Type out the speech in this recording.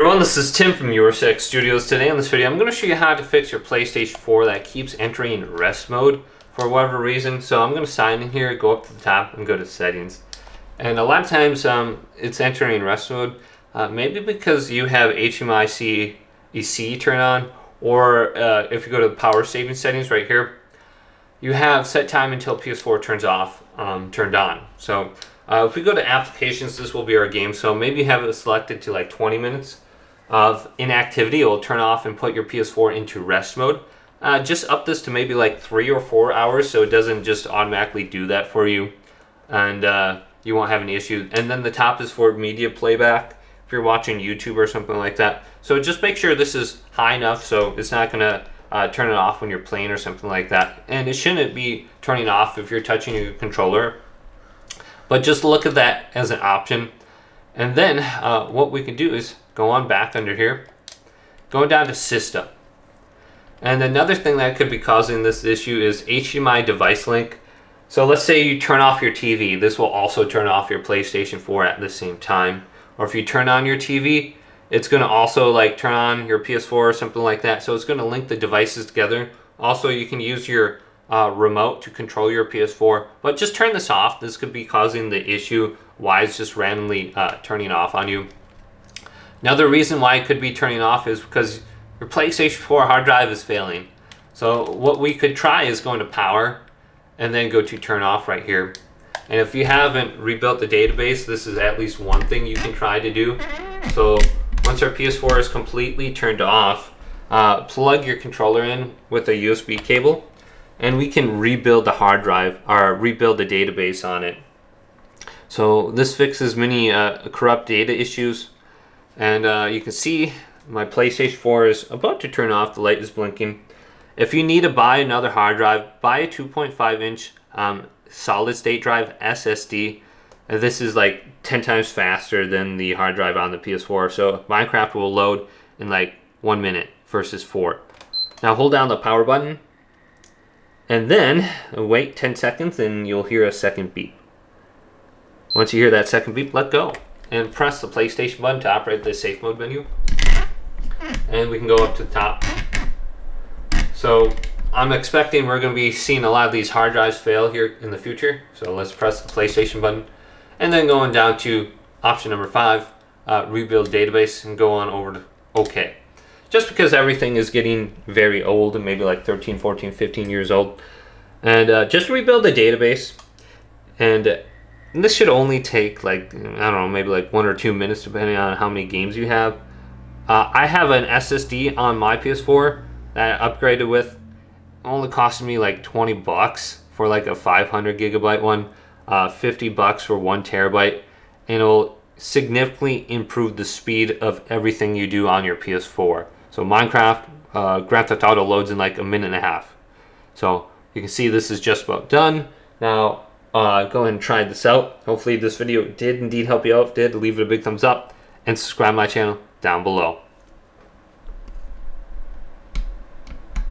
Everyone, this is Tim from YourSec Studios. Today in this video, I'm going to show you how to fix your PlayStation 4 that keeps entering rest mode for whatever reason. So I'm going to sign in here, go up to the top, and go to Settings. And a lot of times it's entering rest mode, maybe because you have HDMI C turned on, or if you go to the power saving settings right here, you have set time until PS4 turns off, turned on. So if we go to applications, this will be our game. So maybe you have it selected to like 20 minutes of inactivity. It will turn off and put your PS4 into rest mode. Just up this to maybe like 3 or 4 hours so it doesn't just automatically do that for you, and you won't have any issue. And then the top is for media playback if you're watching YouTube or something like that. So just make sure this is high enough so it's not going to turn it off when you're playing or something like that. And it shouldn't be turning off if you're touching your controller, but just look at that as an option. And then what we can do is go on back under here, going down to System. And another thing that could be causing this issue is HDMI device link. So let's say you turn off your TV. This will also turn off your PlayStation 4 at the same time. Or if you turn on your TV, it's going to also like turn on your PS4 or something like that. So it's going to link the devices together. Also, you can use your remote to control your PS4, but just turn this off. This could be causing the issue why it's just randomly turning off on you. Another reason why it could be turning off is because your PlayStation 4 hard drive is failing. So what we could try is going to power and then go to turn off right here. And if you haven't rebuilt the database, this is at least one thing you can try to do. So once our PS4 is completely turned off, plug your controller in with a USB cable, and we can rebuild the hard drive or rebuild the database on it. So this fixes many corrupt data issues. And you can see my PlayStation 4 is about to turn off. The light is blinking. If you need to buy another hard drive, buy a 2.5-inch solid state drive SSD. This is like 10 times faster than the hard drive on the PS4. So Minecraft will load in like 1 minute versus 4. Now hold down the power button and then wait 10 seconds and you'll hear a second beep. Once you hear that second beep, let go and press the PlayStation button to operate the safe mode menu. And we can go up to the top. So I'm expecting we're going to be seeing a lot of these hard drives fail here in the future. So let's press the PlayStation button and then going down to option number 5, rebuild database, and go on over to OK. Just because everything is getting very old and maybe like 13, 14, 15 years old. And just rebuild the database. And this should only take like, I don't know, maybe like 1 or 2 minutes depending on how many games you have. I have an SSD on my PS4 that I upgraded with. It only costed me like 20 bucks for like a 500 gigabyte one, 50 bucks for 1 terabyte, and it'll significantly improve the speed of everything you do on your PS4. So Minecraft, Grand Theft Auto loads in like a minute and a half. So you can see this is just about done. Now go ahead and try this out. Hopefully this video did indeed help you out. If it did, leave it a big thumbs up and subscribe to my channel down below.